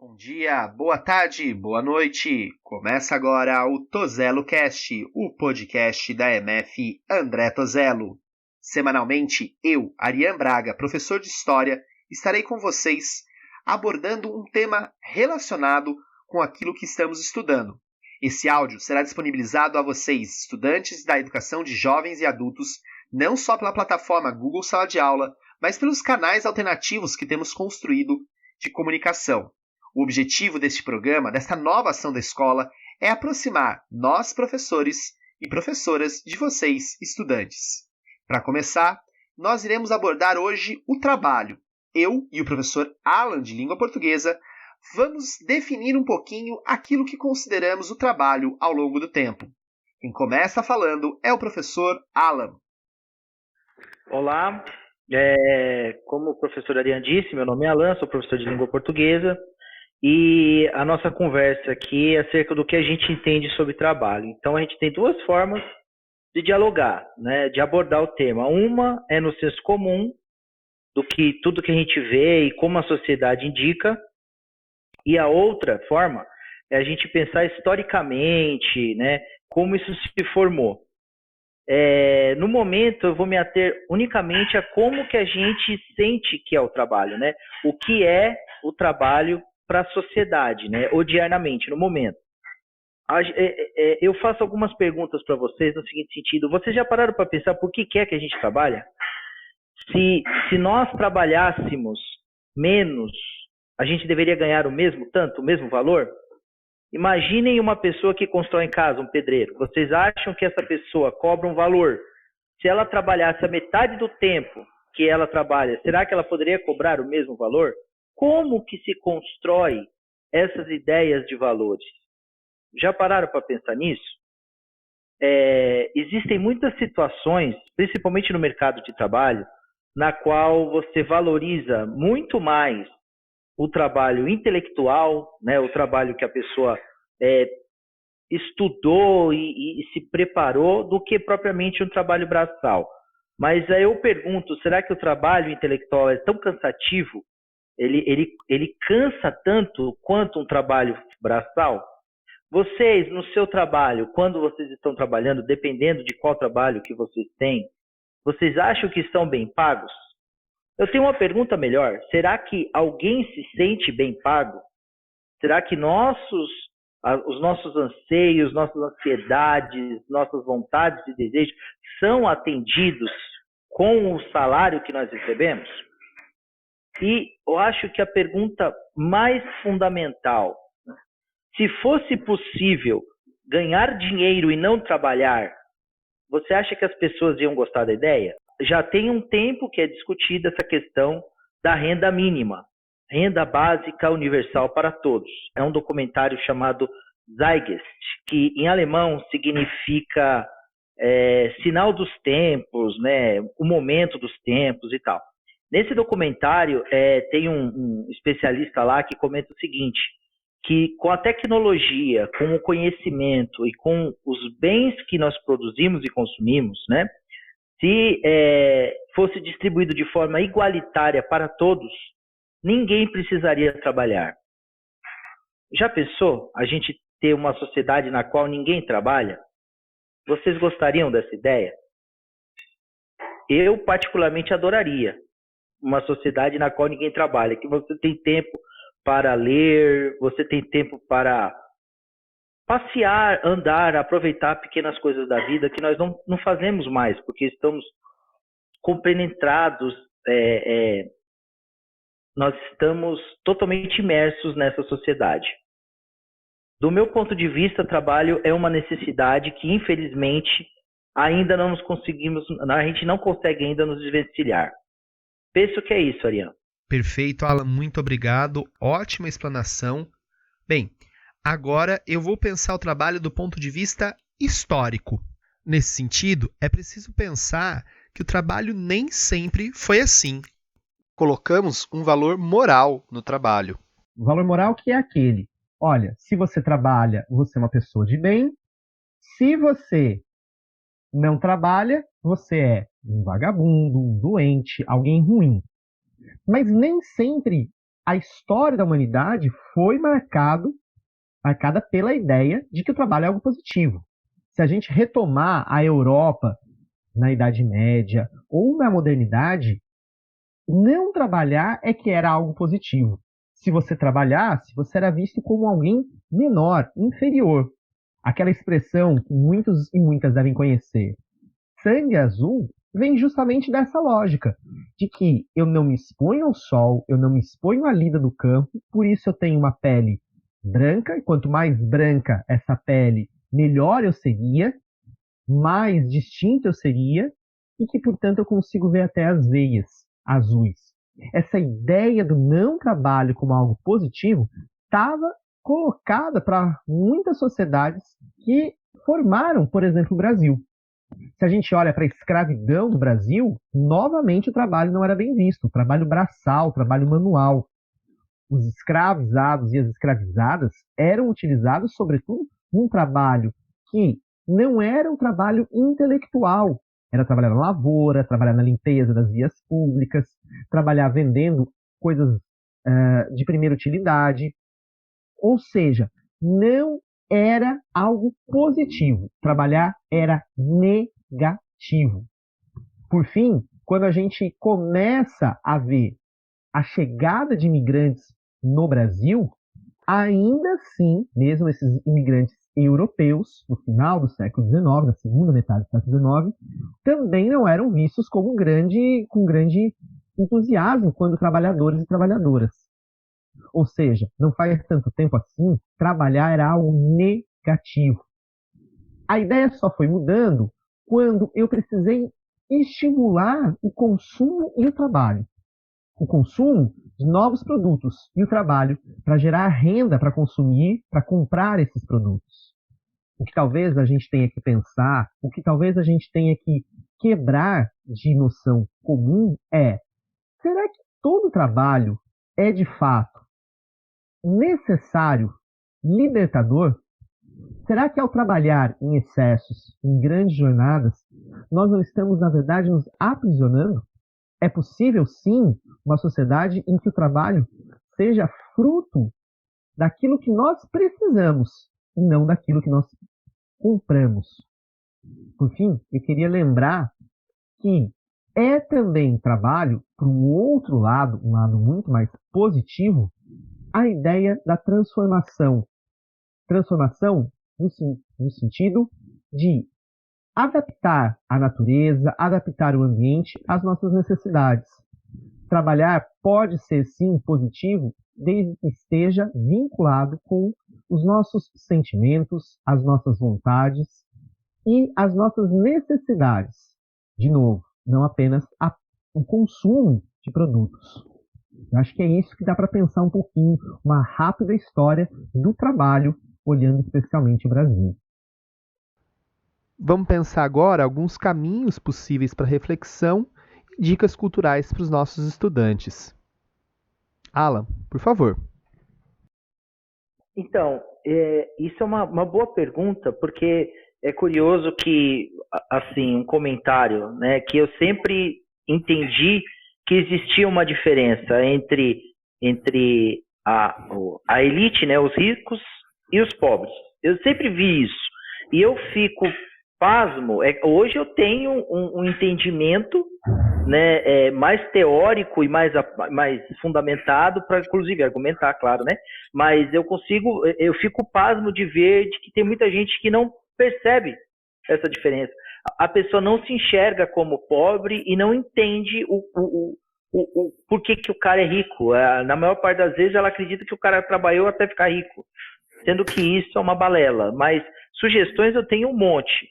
Bom dia, boa tarde, boa noite. Começa agora o Tozelo Cast, o podcast da MF André Tozelo. Semanalmente, eu, Arian Braga, professor de História, estarei com vocês abordando um tema relacionado com aquilo que estamos estudando. Esse áudio será disponibilizado a vocês, estudantes da educação de jovens e adultos, não só pela plataforma Google Sala de Aula, mas pelos canais alternativos que temos construído de comunicação. O objetivo deste programa, desta nova ação da escola, é aproximar nós, professores e professoras, de vocês, estudantes. Para começar, nós iremos abordar hoje o trabalho. Eu e o professor Alan, de Língua Portuguesa, vamos definir um pouquinho aquilo que consideramos o trabalho ao longo do tempo. Quem começa falando é o professor Alan. Olá, como o professor Arian disse, meu nome é Alan, sou professor de Língua Portuguesa. E a nossa conversa aqui é acerca do que a gente entende sobre trabalho. Então, a gente tem duas formas de dialogar, né, de abordar o tema. Uma é no senso comum, do que tudo que a gente vê e como a sociedade indica. E a outra forma é a gente pensar historicamente, né, como isso se formou. No momento, eu vou me ater unicamente a como que a gente sente que é o trabalho, né? O que é o trabalho para a sociedade, né, odiernamente, no momento. Eu faço algumas perguntas para vocês no seguinte sentido. Vocês já pararam para pensar por que é que a gente trabalha? Se nós trabalhássemos menos, a gente deveria ganhar o mesmo tanto, o mesmo valor? Imaginem uma pessoa que constrói em casa, um pedreiro. Vocês acham que essa pessoa cobra um valor? Se ela trabalhasse a metade do tempo que ela trabalha, será que ela poderia cobrar o mesmo valor? Como que se constrói essas ideias de valores? Já pararam para pensar nisso? Existem muitas situações, principalmente no mercado de trabalho, na qual você valoriza muito mais o trabalho intelectual, né, o trabalho que a pessoa estudou e se preparou, do que propriamente um trabalho braçal. Mas aí eu pergunto, será que o trabalho intelectual é tão cansativo? Ele cansa tanto quanto um trabalho braçal? Vocês, no seu trabalho, quando vocês estão trabalhando, dependendo de qual trabalho que vocês têm, vocês acham que estão bem pagos? Eu tenho uma pergunta melhor. Será que alguém se sente bem pago? Será que os nossos anseios, nossas ansiedades, nossas vontades e desejos são atendidos com o salário que nós recebemos? E eu acho que a pergunta mais fundamental, se fosse possível ganhar dinheiro e não trabalhar, você acha que as pessoas iam gostar da ideia? Já tem um tempo que é discutida essa questão da renda mínima, renda básica universal para todos. É um documentário chamado Zeitgeist, que em alemão significa sinal dos tempos, né, o momento dos tempos e tal. Nesse documentário, tem um especialista lá que comenta o seguinte, que com a tecnologia, com o conhecimento e com os bens que nós produzimos e consumimos, né, se fosse distribuído de forma igualitária para todos, ninguém precisaria trabalhar. Já pensou a gente ter uma sociedade na qual ninguém trabalha? Vocês gostariam dessa ideia? Eu particularmente adoraria uma sociedade na qual ninguém trabalha, que você tem tempo para ler, você tem tempo para passear, andar, aproveitar pequenas coisas da vida que nós não fazemos mais, porque estamos compenetrados, nós estamos totalmente imersos nessa sociedade. Do meu ponto de vista, trabalho é uma necessidade que, infelizmente, ainda não nos conseguimos, a gente não consegue ainda nos desvencilhar. Penso que é isso, Ariane. Perfeito, Alan, muito obrigado. Ótima explanação. Bem, agora eu vou pensar o trabalho do ponto de vista histórico. Nesse sentido, é preciso pensar que o trabalho nem sempre foi assim. Colocamos um valor moral no trabalho. O valor moral que é aquele. Olha, se você trabalha, você é uma pessoa de bem. Se você não trabalha, você é um vagabundo, um doente, alguém ruim. Mas nem sempre a história da humanidade foi marcada pela ideia de que o trabalho é algo positivo. Se a gente retomar a Europa na Idade Média ou na modernidade, não trabalhar é que era algo positivo. Se você trabalhasse, você era visto como alguém menor, inferior. Aquela expressão que muitos e muitas devem conhecer, sangue azul, vem justamente dessa lógica, de que eu não me exponho ao sol, eu não me exponho à lida do campo, por isso eu tenho uma pele branca, e quanto mais branca essa pele, melhor eu seria, mais distinto eu seria, e que, portanto, eu consigo ver até as veias azuis. Essa ideia do não trabalho como algo positivo estava colocada para muitas sociedades que formaram, por exemplo, o Brasil. Se a gente olha para a escravidão do Brasil, novamente o trabalho não era bem visto, o trabalho braçal, o trabalho manual. Os escravizados e as escravizadas eram utilizados, sobretudo, num trabalho que não era um trabalho intelectual. Era trabalhar na lavoura, trabalhar na limpeza das vias públicas, trabalhar vendendo coisas de primeira utilidade. Ou seja, não era algo positivo. Trabalhar era negativo. Por fim, quando a gente começa a ver a chegada de imigrantes no Brasil, ainda assim, mesmo esses imigrantes europeus, no final do século XIX, na segunda metade do século XIX, também não eram vistos com grande entusiasmo quando trabalhadores e trabalhadoras. Ou seja, não faz tanto tempo assim, trabalhar era algo negativo. A ideia só foi mudando quando eu precisei estimular o consumo e o trabalho. O consumo de novos produtos e o trabalho para gerar renda para consumir, para comprar esses produtos. O que talvez a gente tenha que pensar, o que talvez a gente tenha que quebrar de noção comum é: será que todo trabalho é de fato necessário, libertador? Será que ao trabalhar em excessos, em grandes jornadas, nós não estamos, na verdade, nos aprisionando? É possível, sim, uma sociedade em que o trabalho seja fruto daquilo que nós precisamos e não daquilo que nós compramos. Por fim, eu queria lembrar que é também trabalho, para um outro lado, um lado muito mais positivo, a ideia da transformação. Transformação no sentido de adaptar a natureza, adaptar o ambiente às nossas necessidades. Trabalhar pode ser, sim, positivo, desde que esteja vinculado com os nossos sentimentos, as nossas vontades e as nossas necessidades. De novo, não apenas o consumo de produtos. Eu acho que é isso que dá para pensar um pouquinho, uma rápida história do trabalho, olhando especialmente o Brasil. Vamos pensar agora alguns caminhos possíveis para reflexão e dicas culturais para os nossos estudantes. Alan, por favor. Então, isso é uma boa pergunta, porque é curioso que, assim, um comentário, né, que eu sempre entendi que existia uma diferença entre a elite, né, os ricos e os pobres. Eu sempre vi isso. E eu fico pasmo. Hoje eu tenho um entendimento, né, mais teórico e mais fundamentado para, inclusive, argumentar, claro, né? Mas eu fico pasmo de ver de que tem muita gente que não percebe essa diferença. A pessoa não se enxerga como pobre e não entende o porquê que o cara é rico. Na maior parte das vezes ela acredita que o cara trabalhou até ficar rico, sendo que isso é uma balela. Mas sugestões eu tenho um monte.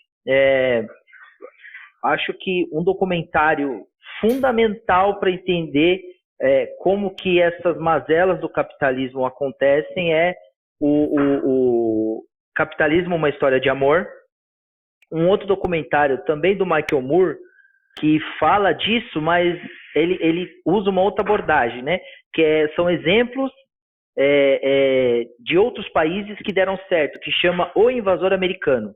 Acho que um documentário fundamental para entender como que essas mazelas do capitalismo acontecem é o Capitalismo, uma História de Amor. Um outro documentário também do Michael Moore, que fala disso, mas ele usa uma outra abordagem, né? São exemplos de outros países que deram certo, que chama O Invasor Americano.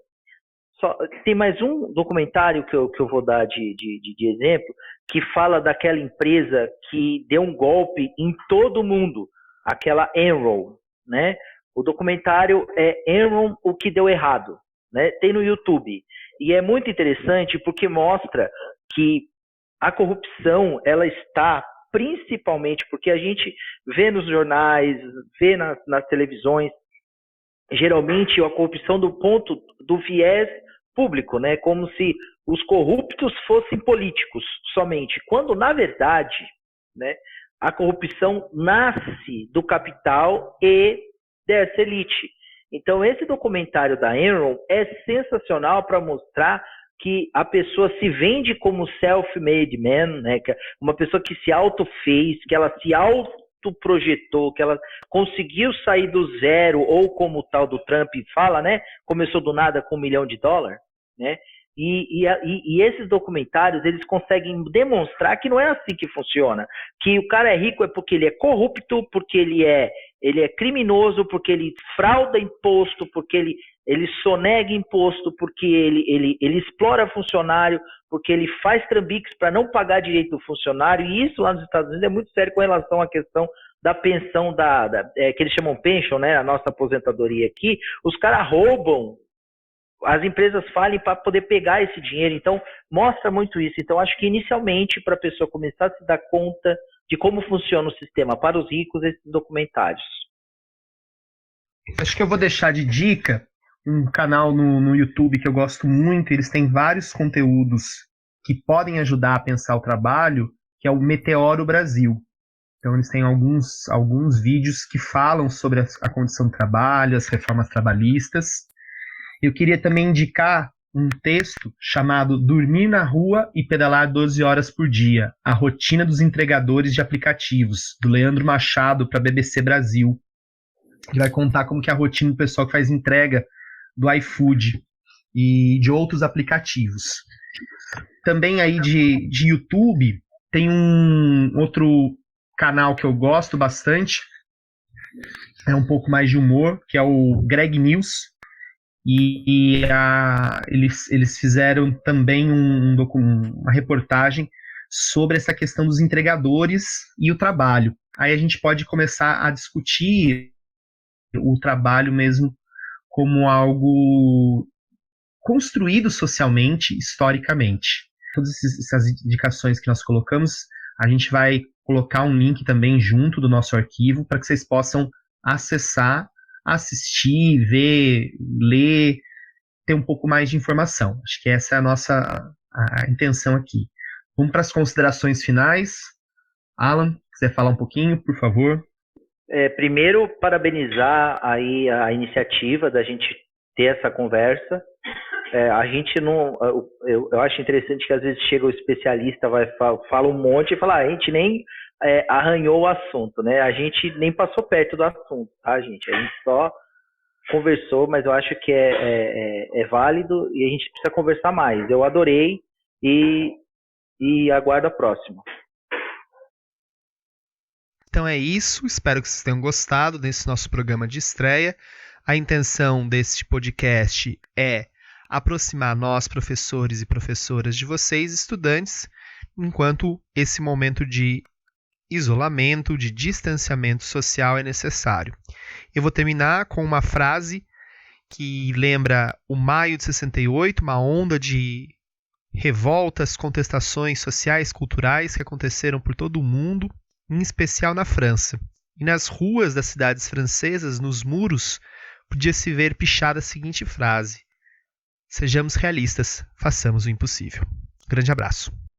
Tem mais um documentário que eu vou dar de exemplo, que fala daquela empresa que deu um golpe em todo mundo. aquela Enron, né? O documentário é Enron, o que deu errado, né? Tem no YouTube. E é muito interessante porque mostra que a corrupção, ela está principalmente porque a gente vê nos jornais, vê nas televisões, geralmente a corrupção do ponto do viés público, né? Como se os corruptos fossem políticos somente, quando na verdade, né, a corrupção nasce do capital e dessa elite. Então esse documentário da Enron é sensacional para mostrar que a pessoa se vende como self-made man, né? Uma pessoa que se auto-fez, que ela se autoprojetou, que ela conseguiu sair do zero, ou como o tal do Trump fala, né? Começou do nada com $1 milhão, né? E esses documentários, eles conseguem demonstrar que não é assim que funciona, que o cara é rico é porque ele é corrupto, porque ele é criminoso, porque ele frauda imposto, porque ele sonega imposto, porque ele explora funcionário, porque ele faz trambiques para não pagar direito do funcionário, e isso lá nos Estados Unidos é muito sério com relação à questão da pensão, que eles chamam pension, né, a nossa aposentadoria aqui. Os caras roubam, as empresas falem para poder pegar esse dinheiro, então mostra muito isso. Então acho que inicialmente, para a pessoa começar a se dar conta de como funciona o sistema para os ricos, esses documentários. Acho que eu vou deixar de dica um canal no YouTube que eu gosto muito. Eles têm vários conteúdos que podem ajudar a pensar o trabalho, que é o Meteoro Brasil. Então eles têm alguns vídeos que falam sobre a condição do trabalho, as reformas trabalhistas. Eu queria também indicar um texto chamado Dormir na Rua e Pedalar 12 Horas por Dia, a rotina dos entregadores de aplicativos, do Leandro Machado para a BBC Brasil. Ele vai contar como que é a rotina do pessoal que faz entrega do iFood e de outros aplicativos. Também aí de YouTube, tem um outro canal que eu gosto bastante, é um pouco mais de humor, que é o Greg News. Eles fizeram também uma reportagem sobre essa questão dos entregadores e o trabalho. Aí a gente pode começar a discutir o trabalho mesmo como algo construído socialmente, historicamente. Todas essas indicações que nós colocamos, a gente vai colocar um link também junto do nosso arquivo para que vocês possam acessar, assistir, ver, ler, ter um pouco mais de informação. Acho que essa é a intenção aqui. Vamos para as considerações finais. Alan, quiser falar um pouquinho, por favor? Primeiro, parabenizar aí a iniciativa da gente ter essa conversa. A gente não... Eu acho interessante que às vezes chega o especialista, fala um monte e fala, a gente nem arranhou o assunto, né? A gente nem passou perto do assunto, tá, gente? A gente só conversou, mas eu acho que é válido e a gente precisa conversar mais. Eu adorei e aguardo a próxima. Então é isso, espero que vocês tenham gostado desse nosso programa de estreia. A intenção deste podcast é aproximar nós, professores e professoras, de vocês, estudantes, enquanto esse momento de isolamento, de distanciamento social é necessário. Eu vou terminar com uma frase que lembra o maio de 68, uma onda de revoltas, contestações sociais, culturais que aconteceram por todo o mundo, em especial na França. E nas ruas das cidades francesas, nos muros, podia-se ver pichada a seguinte frase: sejamos realistas, façamos o impossível. Grande abraço.